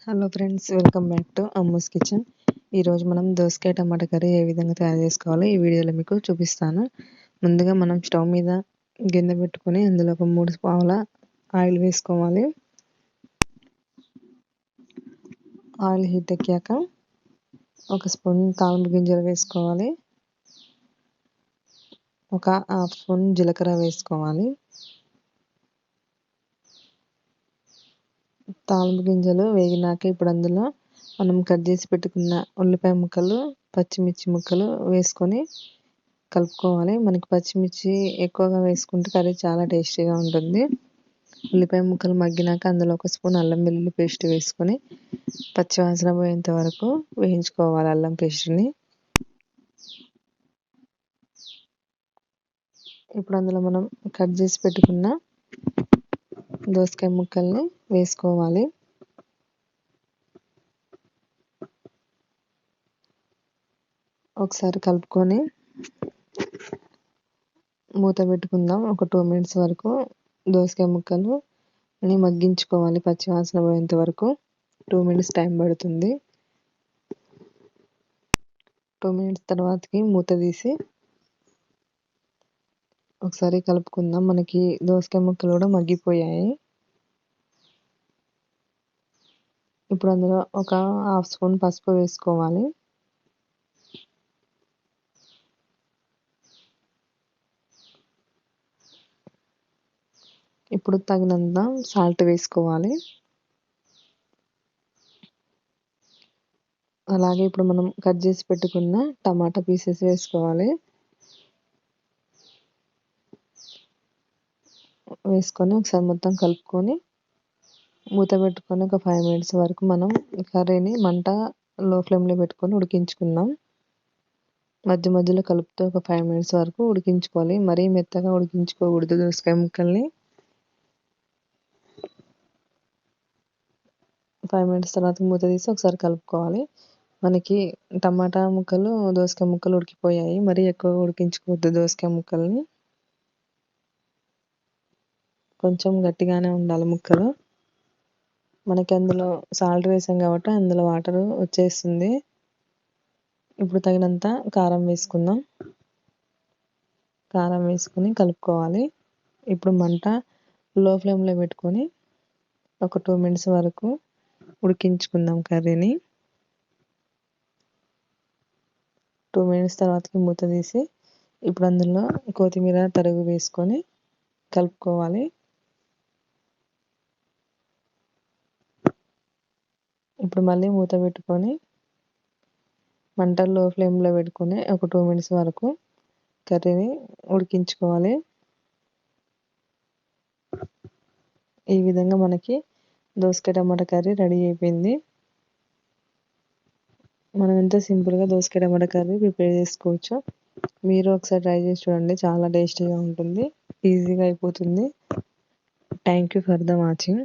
Hello friends, welcome back to Ammu's kitchen. ఈరోజు మనం దోసకాయ టమాటా కర్రీ ఏ విధంగా తయారు చేసుకోవాలో ఈ వీడియోలో మీకు చూపిస్తాను. ముందుగా మనం స్టవ్ మీద గిన్నె పెట్టుకొని అందులో ఒక 3 స్పూన్ల ఆయిల్ వేసుకోవాలి. ఆయిల్ హీట్ ఎక్కాక 1 స్పూన్ తాలింపు గింజలు వేసుకోవాలి. 1/2 స్పూన్ జీలకర్ర వేసుకోవాలి. తాలింపు గింజలు వేగినాక ఇప్పుడు అందులో మనం కట్ చేసి పెట్టుకున్న ఉల్లిపాయ ముక్కలు, పచ్చిమిర్చి ముక్కలు వేసుకొని కలుపుకోవాలి. మనకి పచ్చిమిర్చి ఎక్కువగా వేసుకుంటే కర్రీ చాలా టేస్టీగా ఉంటుంది. ఉల్లిపాయ ముక్కలు మగ్గినాక అందులో 1 స్పూన్ అల్లం వెల్లుల్లి పేస్ట్ వేసుకొని పచ్చివాసన పోయేంత వరకు వేయించుకోవాలి అల్లం పేస్ట్ని. ఇప్పుడు అందులో మనం కట్ చేసి పెట్టుకున్న దోసకాయ ముక్కల్ని వేసుకోవాలి. ఒకసారి కలుపుకొని మూత పెట్టుకుందాం. ఒక 2 మినిట్స్ వరకు దోసకాయ ముక్కలు మగ్గించుకోవాలి. పచ్చివాసన పోయేంత వరకు 2 మినిట్స్ టైం పడుతుంది. 2 మినిట్స్ తర్వాతకి మూత తీసి ఒకసారి కలుపుకుందాం. మనకి దోసకాయ ముక్కలు కూడా మగ్గిపోయాయి. ఇప్పుడు అందులో 1/2 స్పూన్ పసుపు వేసుకోవాలి. ఇప్పుడు తగినంత సాల్ట్ వేసుకోవాలి. అలాగే ఇప్పుడు మనం కట్ చేసి పెట్టుకున్న టమాటా పీసెస్ వేసుకోవాలి. వేసుకొని ఒకసారి మొత్తం కలుపుకొని మూత పెట్టుకొని ఒక 5 మినిట్స్ వరకు మనం కర్రీని మంట లో ఫ్లేమ్లో పెట్టుకొని ఉడికించుకుందాం. మధ్య మధ్యలో కలుపుతూ ఒక 5 మినిట్స్ వరకు ఉడికించుకోవాలి. మరీ మెత్తగా ఉడికించుకోకూడదు దోసకాయ ముక్కల్ని. 5 మినిట్స్ తర్వాత మూత తీసి ఒకసారి కలుపుకోవాలి. మనకి టమాటా ముక్కలు, దోసకాయ ముక్కలు ఉడికిపోయాయి. మరీ ఎక్కువ ఉడికించుకోవద్దు దోసకాయ ముక్కల్ని. కొంచెం గట్టిగానే ఉండాలి ముక్కలు. మనకి అందులో సాల్ట్ వేసాం కాబట్టి అందులో వాటర్ వచ్చేస్తుంది. ఇప్పుడు తగినంత కారం వేసుకుందాం. కారం వేసుకొని కలుపుకోవాలి. ఇప్పుడు మంట లో ఫ్లేమ్లో పెట్టుకొని ఒక 2 మినిట్స్ వరకు ఉడికించుకుందాం కర్రీని. 2 మినిట్స్ తర్వాతకి మూత తీసి ఇప్పుడు అందులో కొత్తిమీర తరుగు వేసుకొని కలుపుకోవాలి. ఇప్పుడు మళ్ళీ మూత పెట్టుకొని మంట లో ఫ్లేమ్లో పెట్టుకొని ఒక 2 మినిట్స్ వరకు కర్రీని ఉడికించుకోవాలి. ఈ విధంగా మనకి దోసకాయ టమాటా కర్రీ రెడీ అయిపోయింది. మనం ఎంతో సింపుల్గా దోసకాయ టమాటా కర్రీ ప్రిపేర్ చేసుకోవచ్చు. మీరు ఒకసారి ట్రై చేసి చూడండి, చాలా టేస్టీగా ఉంటుంది, ఈజీగా అయిపోతుంది. Thank you for the watching.